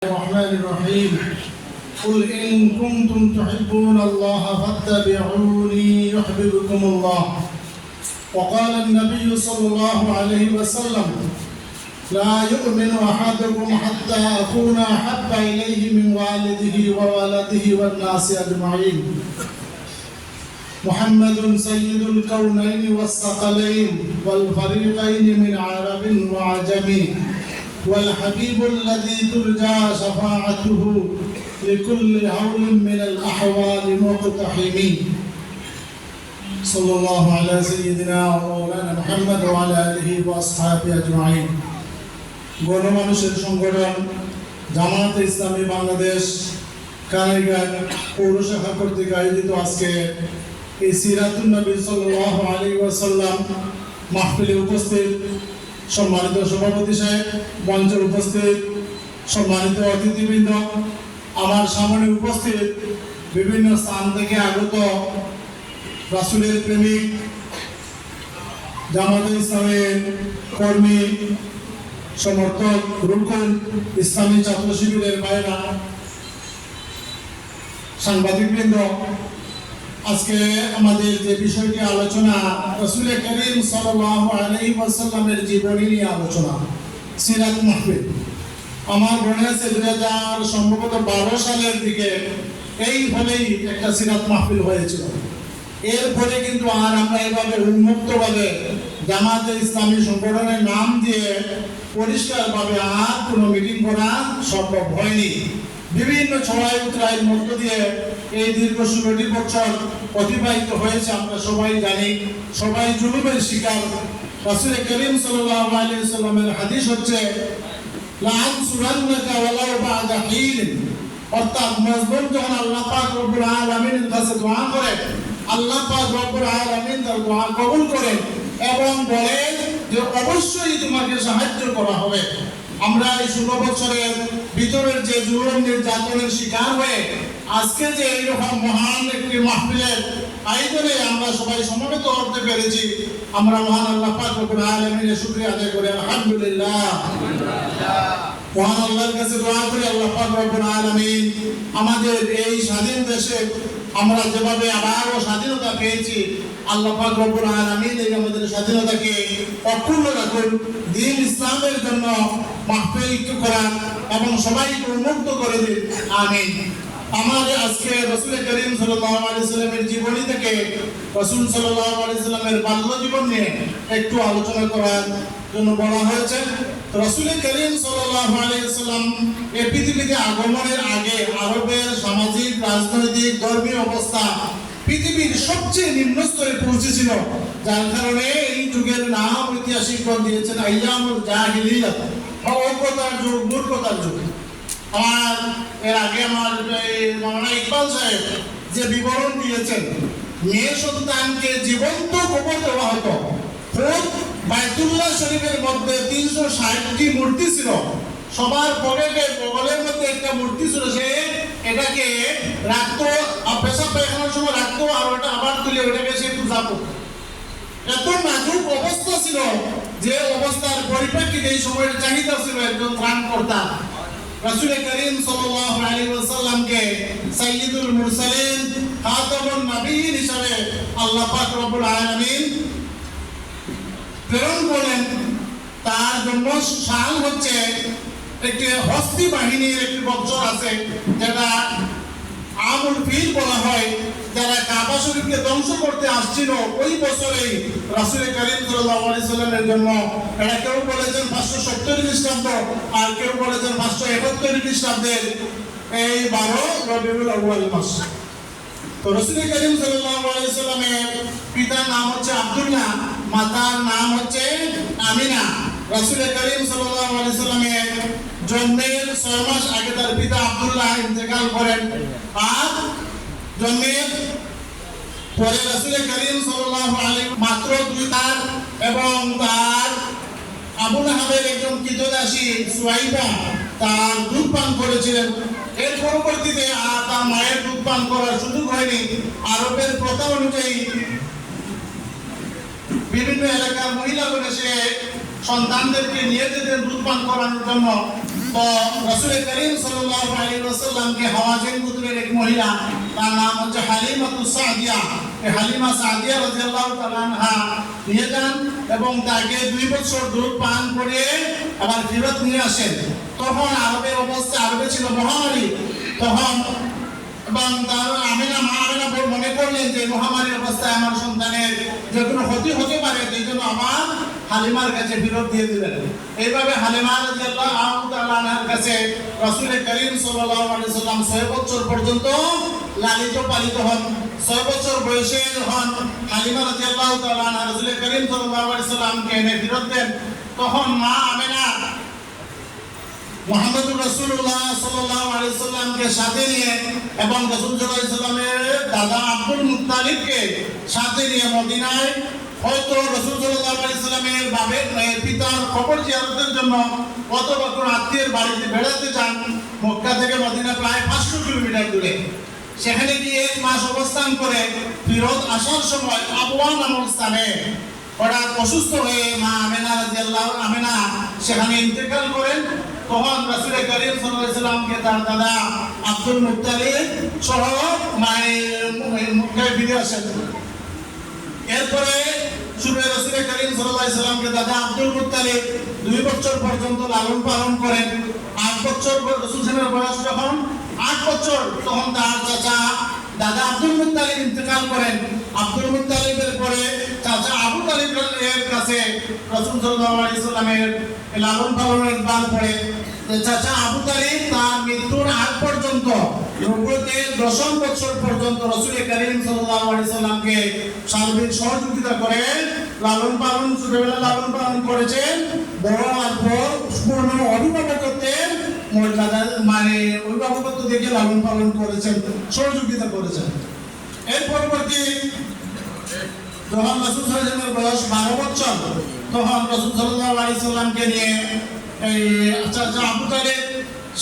الرحمن الرحيم قل إن كنتم تحبون الله فاتبعوني يحببكم الله وقال النبي صلى الله عليه وسلم لا يؤمن أحدكم حتى أكون أحب إليه من والده وولده والناس أجمعين محمد سيد الكونين والثقلين والفريقين من عرب وعجم والحبيب الذي ترجى شفاعته لكل هول من الأحوال مقتحم صلى الله على سيدنا ومولانا محمد وعلى آله وأصحابه أجمعين গণমানুষের সংগঠন জামায়াত ইসলামী বাংলাদেশ কানাইঘাট পৌর শাখা কর্তৃক আয়োজিত আজকে এই সিরাতুন নবী সাল্লাল্লাহু আলাইহি ওয়াসাল্লাম মাহফিলে উপস্থিত সম্মানিত সভাপতি সাহেব, মঞ্চে উপস্থিত সম্মানিত অতিথিবৃন্দ, আমার সামনে উপস্থিত বিভিন্ন স্থান থেকে আগত রাসূলের প্রেমিক, জামায়াত ইসলামের কর্মী, সমর্থক, রুকন, ইসলামী ছাত্র শিবিরের ভাইরা, সাংবাদিকবৃন্দ, আজকে আমাদের যে বিষয়টি আলোচনা রাসূল করিম সাল্লাল্লাহু আলাইহি ওয়াসাল্লামের জীবনী নিয়ে আলোচনা, সিরাত মাহফিল। আমার মনে আছে 2012 সালের দিকে এইভাবেই একটা সিরাত মাহফিল হয়েছিল। এরপরে কিন্তু আর আমরা এভাবে উন্মুক্তভাবে জামায়াতে ইসলামী সংগঠনের নাম দিয়ে পরিষ্কারভাবে আর কোনো মিটিং করা সম্ভব হয়নি। বিভিন্ন ছড়াই উতরাইয়ের মধ্য দিয়ে এই দীর্ঘ 16টি বছর অতিবাহিত হয়েছে। আমরা সবাই জানি, সবাই জুলুমের শিকার। রাসূল করিম সাল্লাল্লাহু আলাইহি ওয়াসাল্লামের হাদিস হচ্ছে লা আনসুরান্নাকা ওয়ালাউ বা'দা হিন, অর্থাৎ মজলুম যখন আল্লাহ পাক রব্বুল আলামিনের কাছে দোয়া করে, আল্লাহ পাক রব্বুল আলামিন তার দোয়া কবুল করেন এবং বলেন যে অবশ্যই তোমাকে সাহায্য করা হবে। আমরা এই 16 বছরের ভিতরের যে জুলুম নির্যাতনের শিকার হয়ে আজকে যে এইরকম মহান একটি মাহফিলের আয়োজনে আমরা সবাই সমবেত হতে পেরেছি, আমরা মহান আল্লাহ পাক রব্বুল আলামিনের শুকরিয়া আদায় করি আলহামদুলিল্লাহ। মহান আল্লাহর কাছে দোয়া করি আল্লাহ পাক রব্বুল আলামিন আমাদের এই স্বাধীন দেশে আমরা যেভাবে আবারও স্বাধীনতা পেয়েছি, আল্লাহ পাক রব্বুল আলামিন এই আমাদের স্বাধীনতাকে অক্ষুণ্ণ রাখুন, দ্বীন ইসলামের জন্য মাহফিল করা এবং সবাইকে উন্মুক্ত করে দিন, আমিন। আমাদের আজকে রাসূল করিম সাল্লাল্লাহু আলাইহি ওয়াসাল্লামের জীবনী থেকে রাসূল সাল্লাল্লাহু আলাইহি ওয়াসাল্লামের বাল্য জীবন নিয়ে একটু আলোচনা করার জন্য বলা হয়েছে। রাসূল করিম সাল্লাল্লাহু আলাইহি ওয়াসাল্লাম এই পৃথিবীতে আগমনের আগে আরবের সামাজিক, রাজনৈতিক, ধর্মীয় অবস্থা পৃথিবীর সবচেয়ে নিম্ন স্তরে পৌঁছেছিল, যার কারণে এই যুগের নাম ঐতিহাসিকগণ দিয়েছেন আইয়ামুল জাহিলিয়াত, অজ্ঞতার যুগ, মূর্খতার যুগ। আর এর আগে আমার মাওলানা ইকবাল সাহেব যে বিবরণ দিয়েছেন, মেয়ে সন্তানকে জীবন্ত কবর দেওয়া হতো। খুব বাইতুল্লাহ শরীফের মধ্যে 360টি মূর্তি ছিল, সবার বগলের মধ্যে একটা মূর্তি ছিল, সে এটাকে রাখতো, পেশাব পায়খানার সময় রাখতো, আর ওটা আবার তুলে ওটাকে সে পূজা করতো। এত নাজুক অবস্থা ছিল যে অবস্থার পরিপ্রেক্ষিতে এই সময়ের চাহিদা ছিল একজন ত্রাণকর্তা। রাসূল করিম সাল্লাল্লাহু আলাইহি ওয়াসাল্লামকে সাইয়্যিদুল মুরসালিন, খাতামুন নবিয়্যিন হিসেবে আল্লাহ পাক রব্বুল আলামিন প্রেরণ করেন। তার জন্য শান হচ্ছে একটি হস্তি বাহিনীর একটি বছর আছে, যেটা আমুল ফিল বলা হয়, যারা কাবা শরীফকে ধ্বংস করতে আসছিল ওই বছরেই রাসূল করিম সাল্লাল্লাহু আলাইহি ওয়াসাল্লামের জন্য, এটা কেউ বলেছেন 570 খ্রিস্টাব্দ, আর কেউ বলেছেন 571 খ্রিস্টাব্দের এই 12 রবিউল আউয়াল মাস। তো রাসূল করিম সাল্লাল্লাহু আলাইহি ওয়াসাল্লামের পিতার নাম হচ্ছে আব্দুল্লাহ, মাতার নাম হচ্ছে আমিনা। রাসূল করিম সাল্লাল্লাহু আলাইহি ওয়াসাল্লামের জন্মের 6 মাস আগে তার পিতা আব্দুল্লাহ ইন্তেকাল করেন, আর জন্মের পরে রাসূল করিম সাল্লাল্লাহু আলাইহি মাত্র 2 তার এবং তার আবু লাহাবের একজন কৃতদাসী সুয়াইবা তার দুধ পান করেছিলেন। এর পরবর্তীতে আর তার মায়ের দুধ পান করার সুযোগ হয়নি। আরবের প্রথা অনুযায়ী বিভিন্ন এলাকার মহিলাগণ এসে সন্তানদেরকে নিয়ে যেতেন দুধ পান করানোর জন্য। তো রাসূল করিম সাল্লাল্লাহু আলাইহি ওয়াসাল্লামকে হাওয়াজিন গোত্রের এক মহিলা, তার নাম হচ্ছে হালিমাতুস সাদিয়া, এই হালিমা সাদিয়া রাদিয়াল্লাহু তাআলা আনহা নিয়ে যান এবং তাকে 2 বছর দুধ পান করে আবার ফেরত নিয়ে আসেন। তখন আরবের অবস্থা, আরবে ছিল মহামারী, তখন এবং তার মা আমেনা মনে করলেন যে মহামারীর অবস্থায় আমার সন্তানের যে কোনো ক্ষতি হতে পারে, এই জন্য আমার হালিমার কাছে ফেরত দিয়ে দিলেন। এইভাবে হালিমা রাদিয়াল্লাহু তাআলা আনহার কাছে রাসূল করিম সাল্লাল্লাহু আলাইহি ওয়াসাল্লাম 6 বছর পর্যন্ত লালিত পালিত হন। 6 বছর বয়সে যখন হালিমা রাদিয়াল্লাহু তাআলা আনহা রাসূল করিম সাল্লাল্লাহু আলাইহি ওয়াসাল্লামকে এনে ফেরত দেন, তখন মা আমেনা মুহাম্মদুর রাসূলুল্লাহ সাল্লাল্লাহু আলাইহি ওয়াসাল্লামকে সাথে নিয়ে এবং রাসূল সাল্লাল্লাহু আলাইহি ওয়াসাল্লামের দাদা আব্দুল মুত্তালিবকে সাথে নিয়ে মদিনায় হয়তো রাসূল সাল্লাল্লাহু আলাইহি ওয়াসাল্লামের পিতার কবর জিয়ারতের জন্য অথবা কোনো আত্মীয়ের বাড়িতে বেড়াতে যান। মক্কা থেকে মদিনা প্রায় 500 কিলোমিটার দূরে। সেখানে গিয়ে 1 মাস অবস্থান করে ফেরত আসার সময় আবওয়া নামক স্থানে হঠাৎ অসুস্থ হয়ে মা আমেনা রাদিয়াল্লাহু আমেনা সেখানে ইন্তেকাল করেন। তখন রাসূল করিম সাল্লাল্লাহু আলাইহি ওয়াসাল্লামকে তার দাদা আব্দুল মুত্তালিব সহ মক্কায় ফিরে আসেন। এরপরে রাসূল করিম সাল্লাল্লাহু আলাইহি ওয়াসাল্লামকে দাদা আব্দুল মুত্তালিব 2 বছর পর্যন্ত লালন পালন করেন। 8 বছর রাসূল সাল্লাল্লাহু বয়স যখন 8 বছর, তখন তার চাচা দাদা আব্দুল মুত্তালিব ইন্তেকাল করেন। আব্দুল মুত্তালিবের পরে চাচা আবু তালিবের কাছে রাসূল সাল্লাল্লাহু আলাইহি ওয়াসাল্লামের লালন পালনের দান পড়ে। চাচা আবু তালিব তার মৃত্যুর আগ পর্যন্ত নবুয়তে 10 বছর পর্যন্ত রাসূল করিম সাল্লাল্লাহু আলাইহি ওয়াসাল্লামকে সার্বিক সহযোগিতা করে লালন পালন, ছোটবেলা লালন পালন করেছেন। বড় হওয়ার পর পূর্ণ অভিভাবকত্বের মর্যাদা অভিভাবকত্ব দেখে লালন পালন করেছেন, সহযোগিতা করেছেন। এর পরবর্তী যখন রাসূল সাল্লাল্লাহু আলাইহি ওয়াসাল্লামের বয়স 12 বছর, তখন রাসূল সাল্লাল্লাহু আলাইহি ওয়াসাল্লামকে নিয়ে এই চাচা আবু তালিব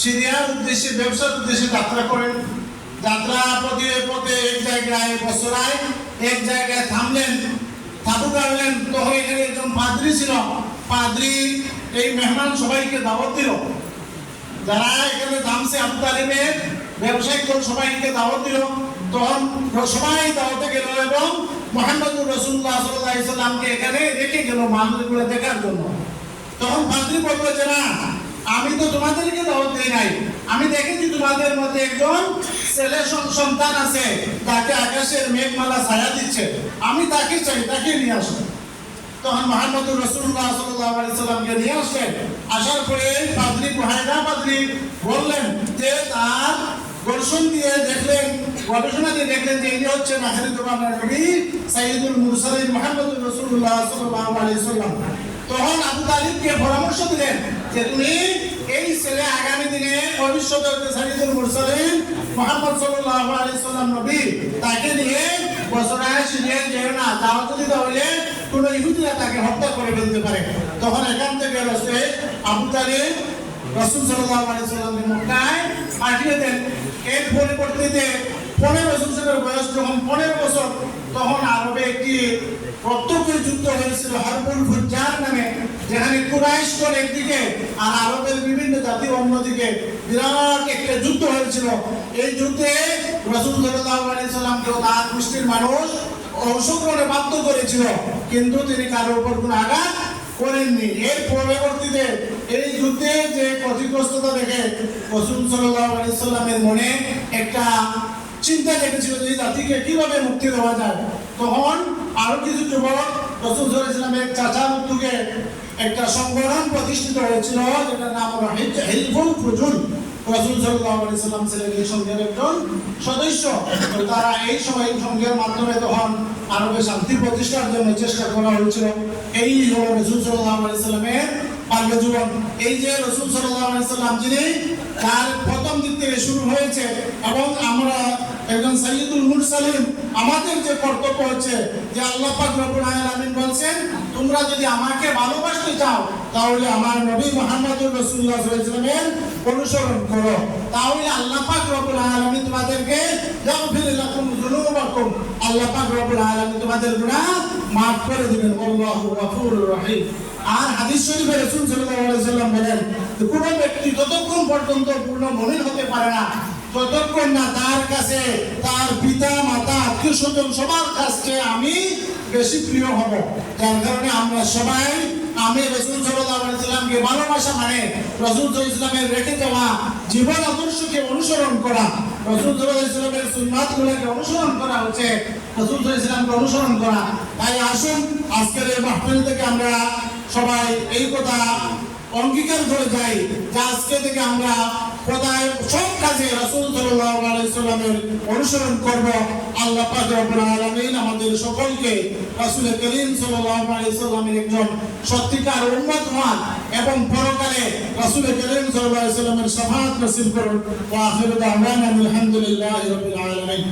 সিরিয়ার উদ্দেশ্যে, ব্যবসার উদ্দেশ্যে যাত্রা করেন। যাত্রা পথে এক জায়গায় বসরায় এক জায়গায় থামলেন, তাঁবু গাড়লেন। তখন এখানে একজন পাদ্রী ছিল। পাদ্রী এই মেহমান সবাইকে দাওয়াত দিল। যারা এখানে থামছে আবু তালিবের ব্যবসায়িক দল সবাইকে দাওয়াত দিল। তখন সবাই দাওয়াতে গেল এবং মুহাম্মদুর রাসূলুল্লাহ সাল্লাল্লাহু আলাইহি ওয়াসাল্লামকে এখানে রেখে গেল মানুষগুলো দেখার জন্য। তখন পাদ্রী বলল যে না, আমি তো তোমাদেরকে দাওয়াত দেই নাই, আমি দেখেছি তোমাদের মধ্যে একজন ছেলে সন্তান আছে, তাকে আকাশের মেঘমালা ছায়া দিচ্ছে, আমি তাকে চাই, তাকে নিয়ে আসো। তখন মুহাম্মদুর রাসূলুল্লাহ সাল্লাল্লাহু আলাইহি ওয়াসাল্লামকে নিয়ে আসলেন। আসার পরে পাদ্রী বুহাইরা পাদ্রী বললেন যে তার দর্শন দিয়ে দেখলেন, গবেষণা দিয়ে দেখলেন যে ইনি হচ্ছেন আখিরি জামানার নবী সাইয়্যিদুল মুরসালিন মুহাম্মদুর রাসূলুল্লাহ সাল্লাল্লাহু আলাইহি ওয়াসাল্লাম। তখন আবু তালিবকে পরামর্শ দিলেন যে তুমি এই ছেলে আগামী দিনে ভবিষ্যতের সাইয়্যিদুল মুরসালিন মুহাম্মদ সাল্লাল্লাহু আলাইহি ওয়াসাল্লাম নবী, তাকে নিয়ে বসরায় সিরিয়ায় যেও না, যাও যদি তাহলে কোন ইহুদিরা তাকে হত্যা করে ফেলতে পারে। তখন এখান থেকে আবু তালিব রাসূল সাল্লাল্লাহু আলাইহি ওয়াসাল্লামের মক্কায় পাঠিয়ে দেন। এর পরিবর্তে 15 বছরের বয়স যখন 15 বছর, তখন আরবে একটি প্রত্যক্ষ যুদ্ধ হয়েছিল হারবুল ফুজ্জার নামে, যেখানে কুরাইশ দল একদিকে আর আরবের বিভিন্ন জাতি অন্যদিকে বিরাট একটা যুদ্ধ হয়েছিল। এই যুদ্ধে রাসূল সাল্লাল্লাহু আলাইহি ওয়াসাল্লামকে তার গোষ্ঠীর মানুষ অংশগ্রহণে বাধ্য করেছিল, কিন্তু তিনি কারোর উপর কোনো আঘাত করেননি। এর পরবর্তীতে এই যুদ্ধে যে ক্ষতিগ্রস্ততা দেখে রাসূল সাল্লাল্লাহু আলাইহি ওয়াসাল্লামের মনে একটা চিন্তা জেগেছিল যে এই জাতিকে কিভাবে মুক্তি দেওয়া যায়। তখন আরো কিছু যুবক রাসূল সাল্লাল্লাহু আলাইহি ওয়াসাল্লামের চাচার উদ্যোগে একটা সংগঠন প্রতিষ্ঠিত হয়েছিল, যেটার নাম হলো হিলফুল ফুজুল। রাসূল সাল্লাল্লাহু আলাইহি ওয়াসাল্লাম ছিলেন এই সংঘের একজন সদস্য। তারা এই সময় সংঘের মাধ্যমে তখন আরবে শান্তি প্রতিষ্ঠার জন্য চেষ্টা করা হয়েছিল। এই হলো রাসূল সাল্লাল্লাহু আলাইহি ওয়াসাল্লামের বাল্য জীবন। এই যে রাসূল সাল্লাল্লাহু আলাইহি ওয়াসাল্লাম যিনি তার প্রথম দিক থেকে শুরু হয়েছে, এবং আমরা একজন সাইয়্যিদুল মুরসালিন, আমাদের যে কর্তব্য হচ্ছে যে আল্লাহ পাক রব্বুল আলামিন বলেন তোমরা যদি আমাকে ভালোবাসতে চাও তাহলে আমার নবী মুহাম্মদুর রাসূলুল্লাহ সাল্লাল্লাহু আলাইহি ওয়াসাল্লামের অনুসরণ করো, তাহলে আল্লাহ পাক রব্বুল আলামিন তোমাদেরকে ইয়াগফির লাকুম যুনুবাকুম, আল্লাহ পাক রব্বুল আলামিন তোমাদের গুনাহ মাফ করে দিবেন। আল্লাহু গফুরুর রহিম। আর হাদিস শরীফে রাসূল সাল্লাল্লাহু আলাইহি ওয়াসাল্লাম বলেন যে কোনো ব্যক্তি ততক্ষণ পর্যন্ত পূর্ণ মুমিন হতে পারে না ততক্ষণ না তার কাছে তার পিতা মাতা আত্মীয় স্বজন সবার কাছে আমি বেশি প্রিয় হব। যার কারণে আমরা সবাই আমি রাসূল সাল্লাল্লাহু আলাইহি ওয়াসাল্লামকে ভালোবাসা মানে রাসূল সাল্লাল্লাহু আলাইহি ওয়াসাল্লামের রেখে যাওয়া জীবন আদর্শকে অনুসরণ করা, রাসূল সাল্লাল্লাহু আলাইহি ওয়াসাল্লামের সুন্নাতগুলোকে অনুসরণ করা হচ্ছে রাসূল সাল্লাল্লাহু আলাইহি ওয়াসাল্লামকে অনুসরণ করা। তাই আসুন আজকের এই মাহফিল থেকে আমরা সবাই এই কথা অঙ্গীকার করে যাই যে আজকে থেকে আমরা খোদায় সব কাজে রাসূল সাল্লাল্লাহু আলাইহি ওয়াসাল্লামের অনুসরণ করব। আল্লাহ পাক রব্বুল আলামিন আমাদের সকলকে রাসূল করিম সাল্লাল্লাহু আলাইহি ওয়াসাল্লামের একজন সত্যিকার উম্মত হন এবং পরকালে রাসূল করিম সাল্লাল্লাহু আলাইহি ওয়াসাল্লামের শাফাআত নসিব করুন। ওয়া আখিরু দাওয়ানা আলহামদুলিল্লাহি রাব্বিল আলামিন।